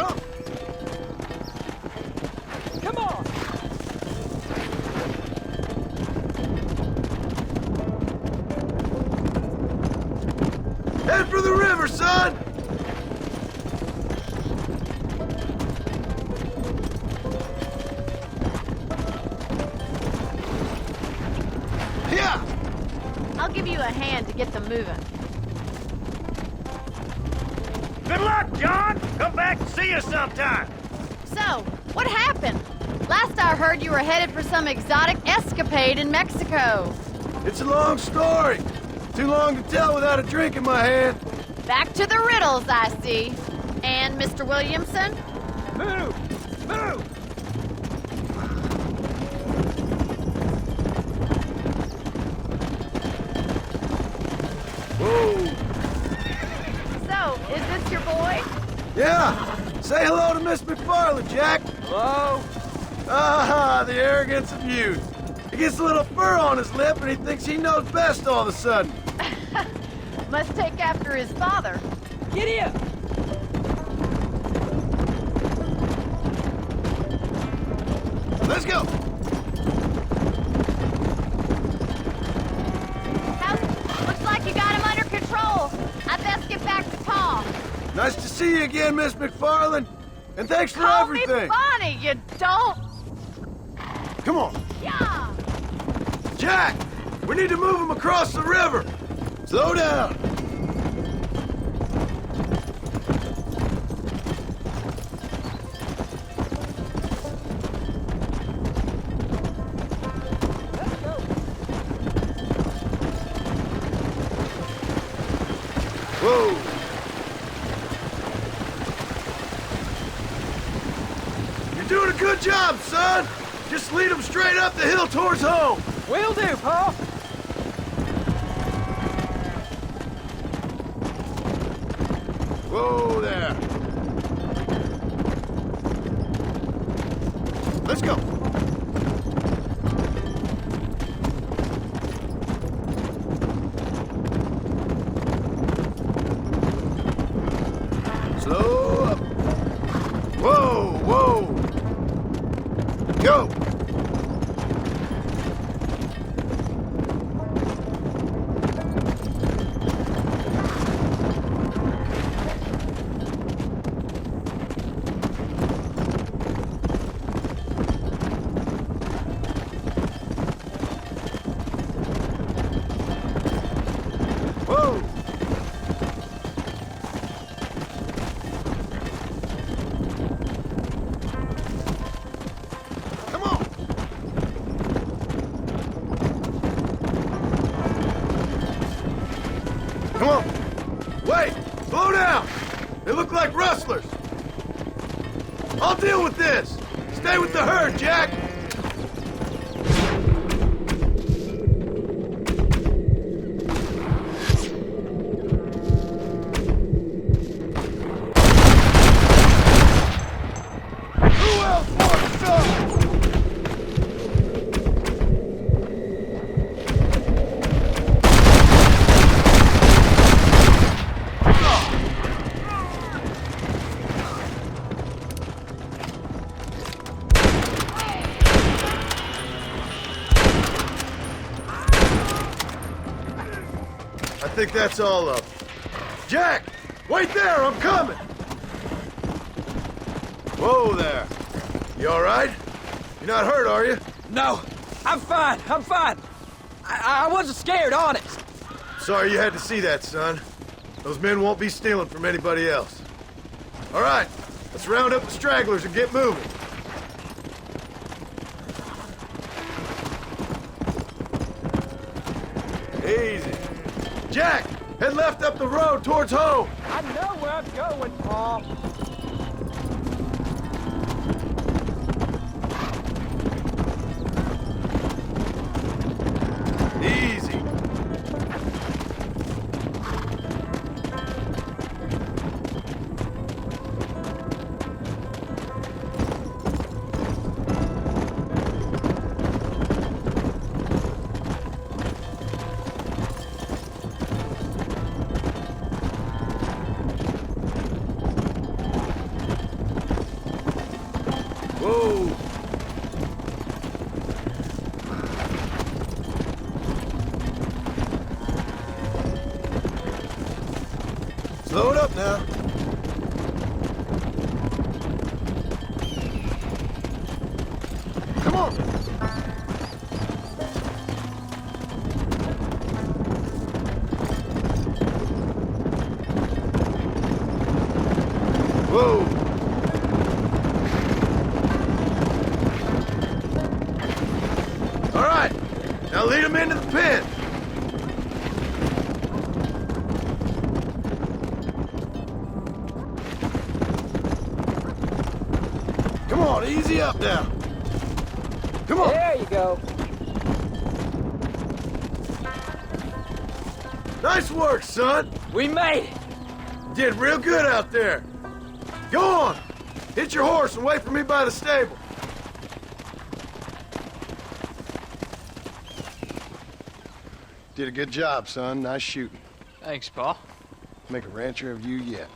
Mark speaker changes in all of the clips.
Speaker 1: Come!
Speaker 2: Come on!
Speaker 1: Head for the river, son! Yeah!
Speaker 3: I'll give you a hand to get them moving.
Speaker 4: Good luck, John! Come back and see us sometime!
Speaker 3: So, what happened? Last I heard you were headed for some exotic escapade in Mexico.
Speaker 1: It's a long story. Too long to tell without a drink in my hand.
Speaker 3: Back to the riddles, I see. And Mr. Williamson?
Speaker 2: Move! Move!
Speaker 1: Whoa!
Speaker 3: So, is this your boy?
Speaker 1: Yeah! Say hello to Miss McFarland, Jack!
Speaker 2: Hello?
Speaker 1: Ah, the arrogance of youth. He gets a little fur on his lip and he thinks he knows best all of a sudden.
Speaker 3: Must take after his father.
Speaker 2: Giddy up!
Speaker 1: Let's go!
Speaker 3: Looks like you got him under control. I best get back to Tom.
Speaker 1: Nice to see you again, Miss McFarland. And thanks for
Speaker 3: Call
Speaker 1: everything.
Speaker 3: me Bonnie, you don't.
Speaker 1: Come on.
Speaker 3: Yeah.
Speaker 1: Jack! We need to move him across the river. Slow down. Whoa! You're doing a good job, son! Just lead them straight up the hill towards home!
Speaker 2: Will do, Pa!
Speaker 1: Whoa there! Let's go! Slow up! Whoa, whoa! Go! Whoa! Come on! Come on! Wait! Slow down! They look like rustlers! I'll deal with this! Stay with the herd, Jack! Who else wants some? I think that's all of them. Jack! Wait there! I'm coming! Whoa there. You all right? You're not hurt, are you?
Speaker 2: No, I'm fine, I'm fine. I wasn't scared, honest.
Speaker 1: Sorry you had to see that, son. Those men won't be stealing from anybody else. All right, let's round up the stragglers and get moving. Easy. Jack, head left up the road towards home.
Speaker 2: I know where I'm going, Pa.
Speaker 1: Easy. up now. Come on. Whoa. All right. Now lead him into the pen. Come on, easy up now. Come on.
Speaker 2: There you go.
Speaker 1: Nice work, son.
Speaker 2: We made it.
Speaker 1: Did real good out there. Go on. Hit your horse and wait for me by the stable. Did a good job, son. Nice shooting.
Speaker 2: Thanks, Pa.
Speaker 1: Make a rancher of you yet.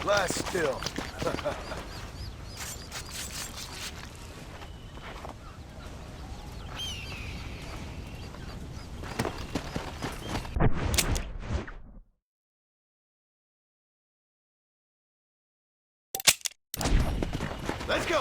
Speaker 1: Lie still. Let's go.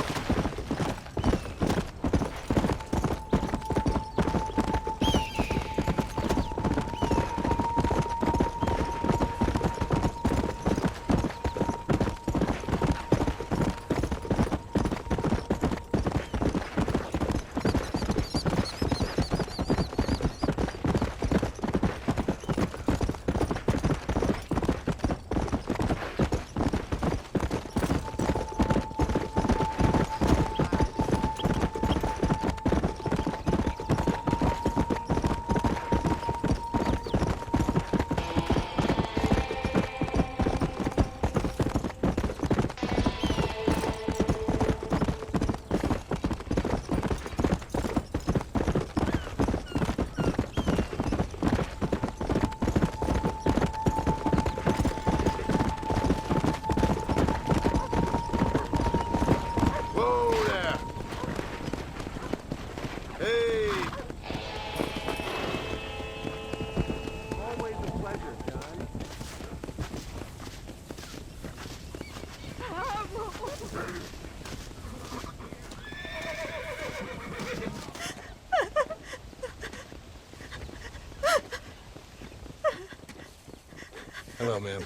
Speaker 1: Hello, ma'am.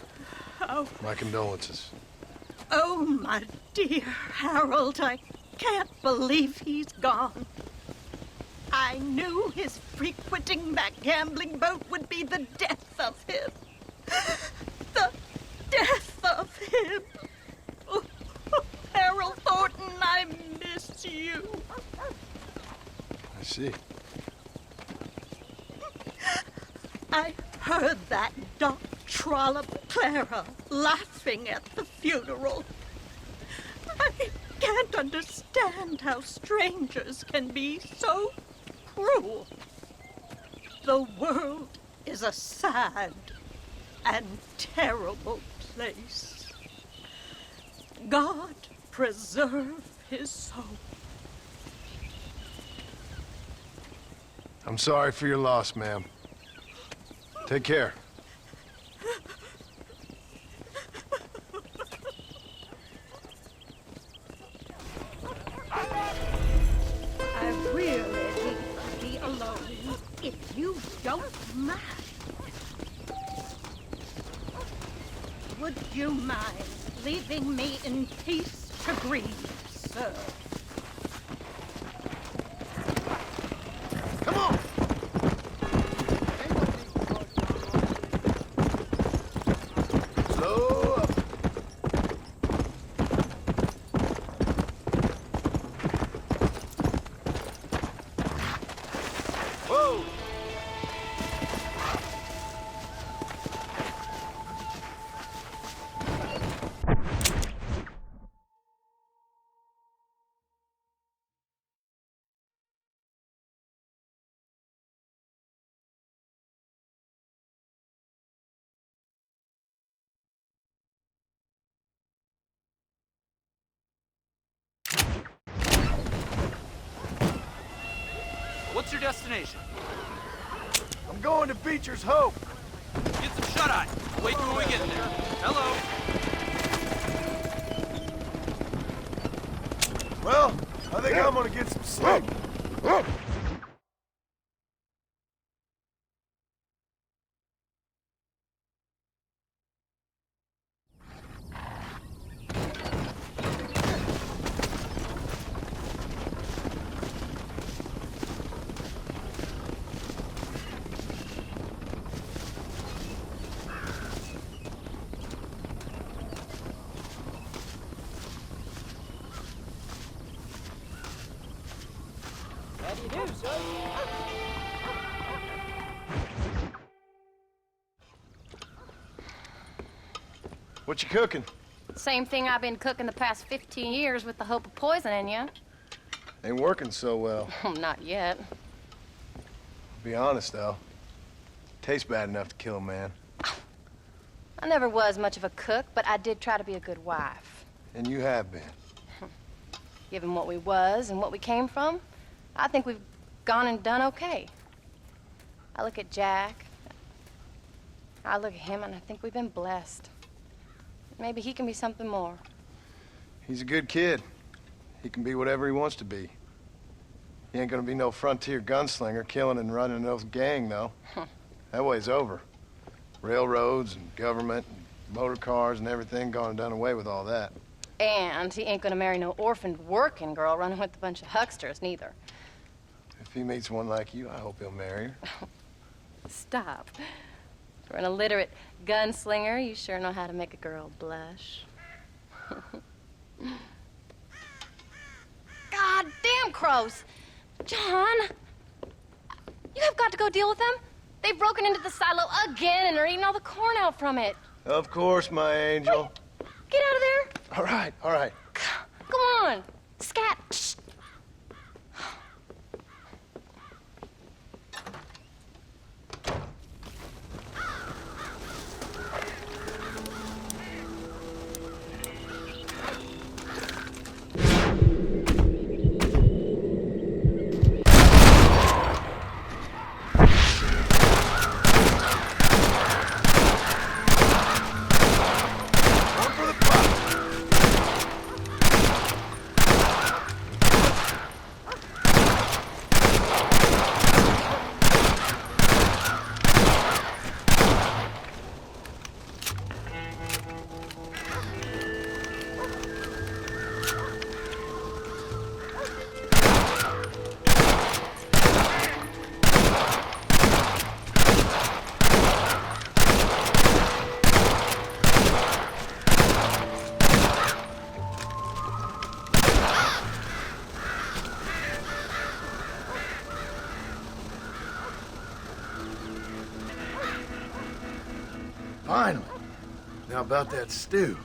Speaker 5: Oh,
Speaker 1: My condolences.
Speaker 5: oh, my dear Harold, I can't believe he's gone. I knew his frequenting that gambling boat would be the death of him. The death of him. Oh, Harold Thornton, I miss you.
Speaker 1: I see.
Speaker 5: I heard that Doc Trollop Clara laughing at the funeral. I can't understand how strangers can be so cruel. The world is a sad and terrible place. God preserve his soul.
Speaker 1: I'm sorry for your loss, ma'am. Take care.
Speaker 5: I really need to be alone, if you don't mind. Would you mind leaving me in peace to grieve, sir?
Speaker 1: Come on! Slow up. Whoa!
Speaker 2: What's your destination?
Speaker 1: I'm going to Beecher's Hope.
Speaker 2: Get some shut-eye. Wait till we get there. Hello.
Speaker 1: Well, I think I'm gonna get some sleep.
Speaker 2: How do you do, son?
Speaker 1: What you cooking?
Speaker 6: Same thing I've been cooking the past 15 years with the hope of poisoning you.
Speaker 1: Ain't working so well.
Speaker 6: Not yet.
Speaker 1: Be honest, though. Tastes bad enough to kill a man.
Speaker 6: I never was much of a cook, but I did try to be a good wife.
Speaker 1: And you have been.
Speaker 6: Given what we was and what we came from, I think we've gone and done okay. I look at Jack. I look at him and I think we've been blessed. Maybe he can be something more.
Speaker 1: He's a good kid. He can be whatever he wants to be. He ain't gonna be no frontier gunslinger killing and running no gang, though. That way's over. Railroads and government and motor cars and everything gone and done away with all that.
Speaker 6: And he ain't gonna marry no orphaned working girl running with a bunch of hucksters, neither.
Speaker 1: If he meets one like you, I hope he'll marry her.
Speaker 6: Stop. For an illiterate gunslinger, you sure know how to make a girl blush. God damn crows! John! You have got to go deal with them. They've broken into the silo again and are eating all the corn out from it.
Speaker 1: Of course, my angel.
Speaker 6: Get out of there.
Speaker 1: All right, all right.
Speaker 6: Come on. Scat. Shh.
Speaker 1: One for the pot. Finally. Now about that stew.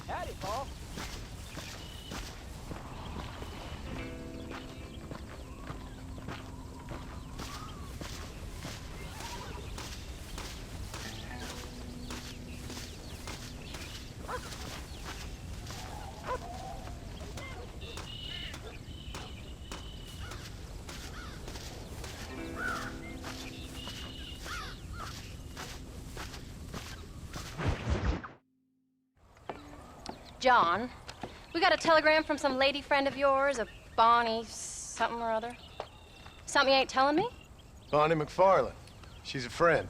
Speaker 2: Howdy, Paul.
Speaker 6: John, we got a telegram from some lady friend of yours, a Bonnie something or other. Something you ain't telling me?
Speaker 1: Bonnie McFarlane. She's a friend.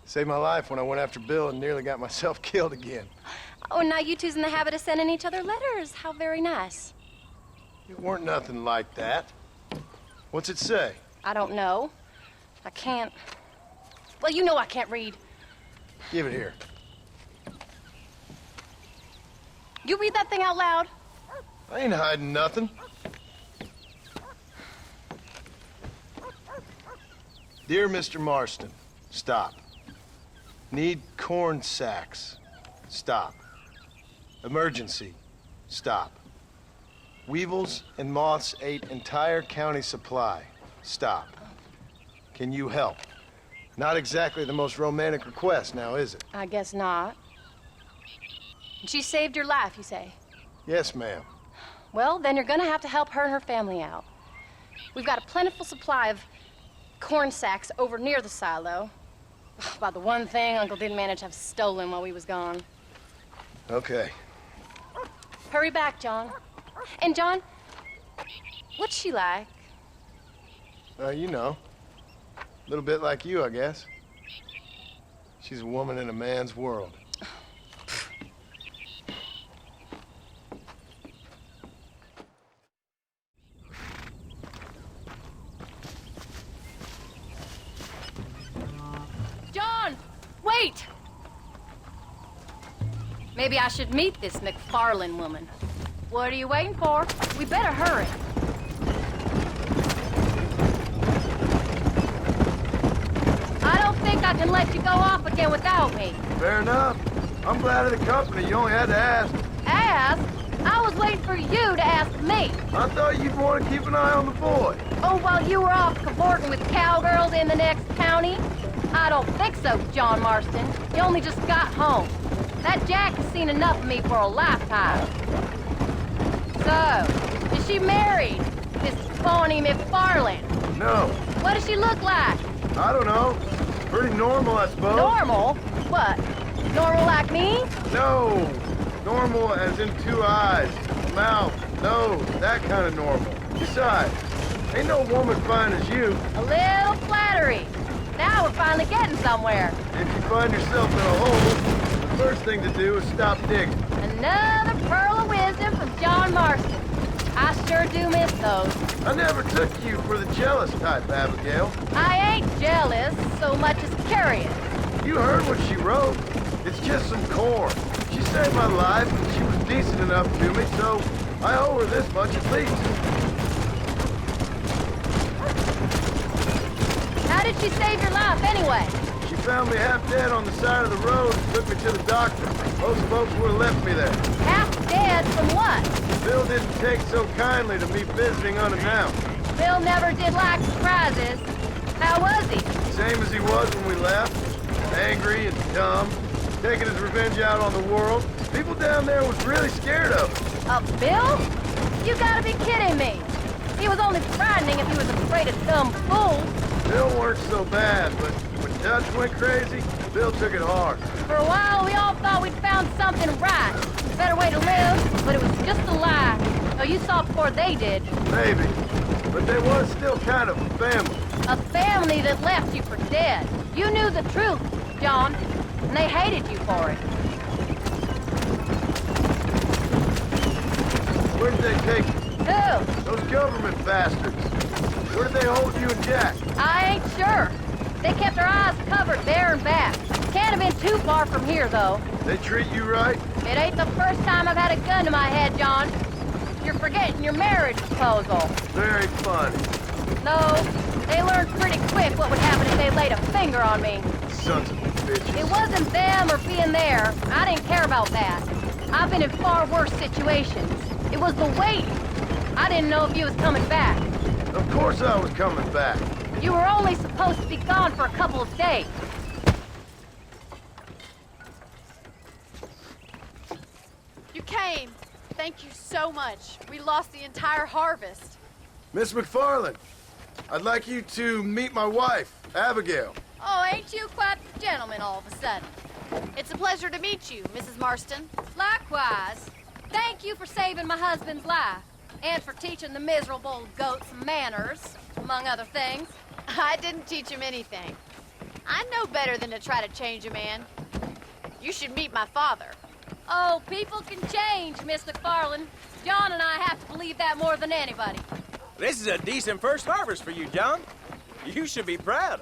Speaker 1: Saved my life when I went after Bill and nearly got myself killed again.
Speaker 6: Oh, and now you two's in the habit of sending each other letters. How very nice.
Speaker 1: It weren't nothing like that. What's it say?
Speaker 6: I don't know. I can't... Well, you know I can't read.
Speaker 1: Give it here.
Speaker 6: You read that thing out loud?
Speaker 1: I ain't hiding nothing. Dear Mr. Marston, stop. Need corn sacks. Stop. Emergency. Stop. Weevils and moths ate entire county supply. Stop. Can you help? Not exactly the most romantic request now, is it?
Speaker 6: I guess not. She saved your life, you say?
Speaker 1: Yes, ma'am.
Speaker 6: Well, then you're gonna have to help her and her family out. We've got a plentiful supply of corn sacks over near the silo. About the one thing Uncle didn't manage to have stolen while we was gone.
Speaker 1: Okay.
Speaker 6: Hurry back, John. And John, what's she like?
Speaker 1: You know. A little bit like you, I guess. She's a woman in a man's world.
Speaker 6: John, wait! Maybe I should meet this McFarlane woman. What are you waiting for? We better hurry. I don't think I can let you go off again without me.
Speaker 1: Fair enough. I'm glad of the company. You only had to ask.
Speaker 6: Ask? I was waiting for you to ask me.
Speaker 1: I thought you'd want to keep an eye on the boy.
Speaker 6: Oh, while you were off cavorting with cowgirls in the next county? I don't think so, John Marston. You only just got home. That Jack has seen enough of me for a lifetime. So, is she married? This Bonnie McFarlane?
Speaker 1: No,
Speaker 6: What does she look like?
Speaker 1: I don't know. Pretty normal, I suppose.
Speaker 6: Normal? What? Normal like me?
Speaker 1: No. Normal as in 2 eyes, mouth, nose, that kind of normal. Besides, ain't no woman fine as you.
Speaker 6: A little flattery. Now we're finally getting somewhere.
Speaker 1: If you find yourself in a hole, the first thing to do is stop digging.
Speaker 6: Another pearl of wisdom from John Marston. I sure do miss those.
Speaker 1: I never took you for the jealous type, Abigail.
Speaker 6: I ain't jealous so much as curious.
Speaker 1: You heard what she wrote. It's just some corn. She saved my life, and she was decent enough to me, so I owe her this much at least.
Speaker 6: How did she save your life anyway?
Speaker 1: She found me half dead on the side of the road and took me to the doctor. Most folks would have left me there.
Speaker 6: Half dead from what?
Speaker 1: Bill didn't take so kindly to me visiting unannounced.
Speaker 6: Bill never did like surprises. How was he?
Speaker 1: Same as he was when we left. Angry and dumb. Taking his revenge out on the world. People down there was really scared of him.
Speaker 6: Bill? You gotta be kidding me. He was only frightening if he was afraid of dumb fools.
Speaker 1: Bill weren't so bad, but when Dutch went crazy, Bill took it hard.
Speaker 6: For a while, we all thought we'd found something right. A better way to live, but it was just a lie. Oh, you saw before they did.
Speaker 1: Maybe. But they was still kind of a family.
Speaker 6: A family that left you for dead. You knew the truth, John, and they hated you for it.
Speaker 1: taken?
Speaker 3: Who?
Speaker 1: Those government bastards. Where did they hold you and Jack?
Speaker 3: I ain't sure. They kept their eyes covered there and back. Can't have been too far from here, though.
Speaker 1: They treat you right?
Speaker 3: It ain't the first time I've had a gun to my head, John. You're forgetting your marriage proposal.
Speaker 1: Very funny.
Speaker 3: No, they learned pretty quick what would happen if they laid a finger on me.
Speaker 1: Sons of bitches.
Speaker 3: It wasn't them or being there. I didn't care about that. I've been in far worse situations. It was the waiting. I didn't know if you was coming back.
Speaker 1: Of course I was coming back.
Speaker 3: You were only supposed to be gone for a couple of days.
Speaker 7: You came. Thank you so much. We lost the entire harvest.
Speaker 1: Miss McFarland, I'd like you to meet my wife, Abigail.
Speaker 3: Oh, ain't you quite the gentleman all of a sudden?
Speaker 7: It's a pleasure to meet you, Mrs. Marston.
Speaker 3: Likewise. Thank you for saving my husband's life. And for teaching the miserable goats manners, among other things.
Speaker 7: I didn't teach him anything. I know better than to try to change a man. You should meet my father.
Speaker 3: Oh, people can change, Miss McFarland. John and I have to believe that more than anybody.
Speaker 2: This is a decent first harvest for you, John. You should be proud.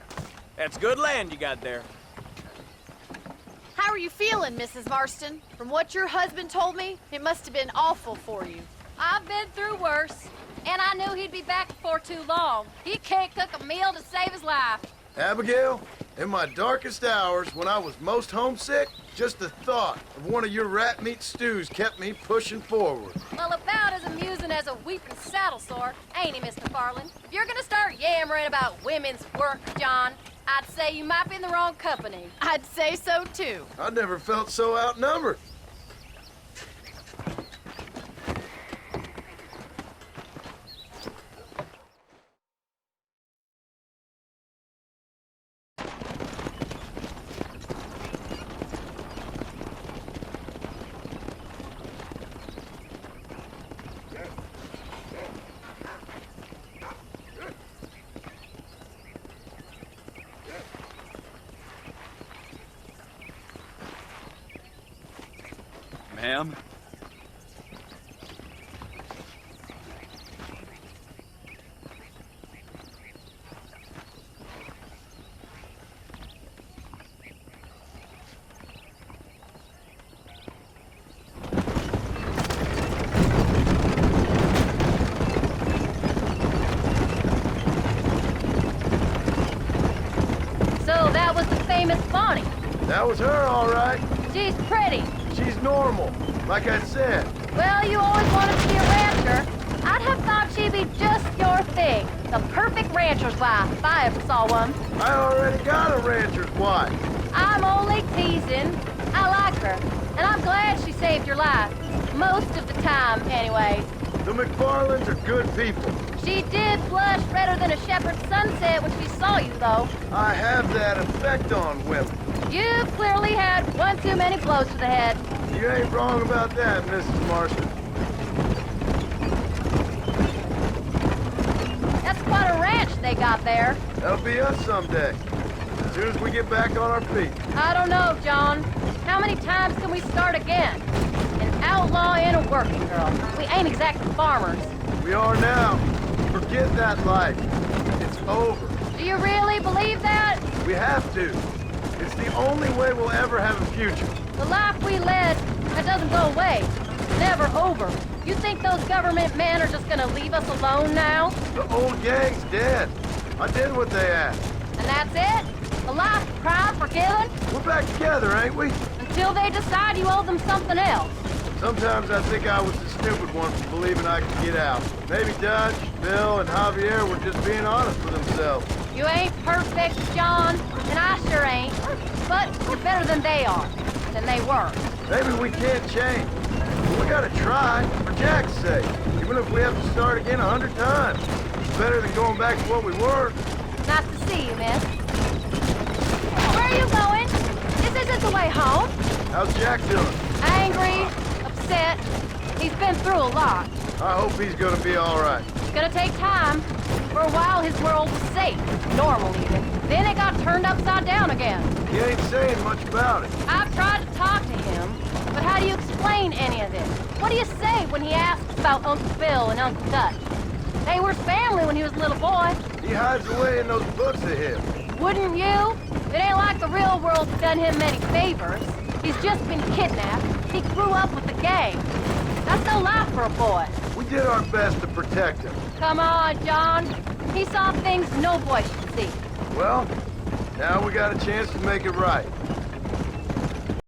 Speaker 2: That's good land you got there.
Speaker 7: How are you feeling, Mrs. Marston? From what your husband told me, it must have been awful for you.
Speaker 3: I've been through worse, and I knew he'd be back before too long. He can't cook a meal to save his life.
Speaker 1: Abigail, in my darkest hours, when I was most homesick, just the thought of one of your rat meat stews kept me pushing forward.
Speaker 3: Well, about as amusing as a weeping saddle sore, ain't he, Mr. Farland? If you're gonna start yammering about women's work, John, I'd say you might be in the wrong company.
Speaker 7: I'd say so, too.
Speaker 1: I never felt so outnumbered.
Speaker 2: Ma'am?
Speaker 3: So that was the famous Bonnie.
Speaker 1: That was her, all right.
Speaker 3: She's pretty.
Speaker 1: She's normal, like I said.
Speaker 3: Well, you always wanted to be a rancher. I'd have thought she'd be just your thing. The perfect rancher's wife, if I ever saw one.
Speaker 1: I already got a rancher's wife.
Speaker 3: I'm only teasing. I like her, and I'm glad she saved your life. Most of the time, anyways.
Speaker 1: The McFarlands are good people.
Speaker 3: She did blush redder than a shepherd's sunset when she saw you, though.
Speaker 1: I have that effect on women.
Speaker 3: You clearly had one too many blows to the head.
Speaker 1: You ain't wrong about that, Mrs. Marston.
Speaker 3: That's quite a ranch they got there.
Speaker 1: That'll be us someday, as soon as we get back on our feet.
Speaker 3: I don't know, John. How many times can we start again? An outlaw and a working girl. We ain't exactly farmers.
Speaker 1: We are now. Forget that life. It's over.
Speaker 3: Do you really believe that?
Speaker 1: We have to. It's the only way we'll ever have a future.
Speaker 3: The life we led, that doesn't go away. It's never over. You think those government men are just gonna leave us alone now?
Speaker 1: The old gang's dead. I did what they asked.
Speaker 3: And that's it? A life of crime forgiven?
Speaker 1: We're back together, ain't we?
Speaker 3: Until they decide you owe them something else.
Speaker 1: Sometimes I think I was the stupid one for believing I could get out. Maybe Dutch, Bill, and Javier were just being honest with themselves.
Speaker 3: You ain't perfect, John, and I sure ain't. But you're better than they are, than they were.
Speaker 1: Maybe we can't change. But we gotta try, for Jack's sake. Even if we have to start again 100 times. It's better than going back to what we were.
Speaker 3: Nice to see you, miss. Where are you going? This isn't the way home.
Speaker 1: How's Jack doing?
Speaker 3: Angry, upset. He's been through a lot.
Speaker 1: I hope he's gonna be all right.
Speaker 3: It's gonna take time. For a while, his world was safe, normal even. Then it got turned upside down again.
Speaker 1: He ain't saying much about it.
Speaker 3: I've tried to talk to him, but how do you explain any of this? What do you say when he asks about Uncle Bill and Uncle Dutch? They were family when he was a little boy.
Speaker 1: He hides away in those books of his.
Speaker 3: Wouldn't you? It ain't like the real world's done him many favors. He's just been kidnapped. He grew up with the gang. That's no life for a boy.
Speaker 1: We did our best to protect him.
Speaker 3: Come on, John. He saw things no boy should see.
Speaker 1: Well, now we got a chance to make it right.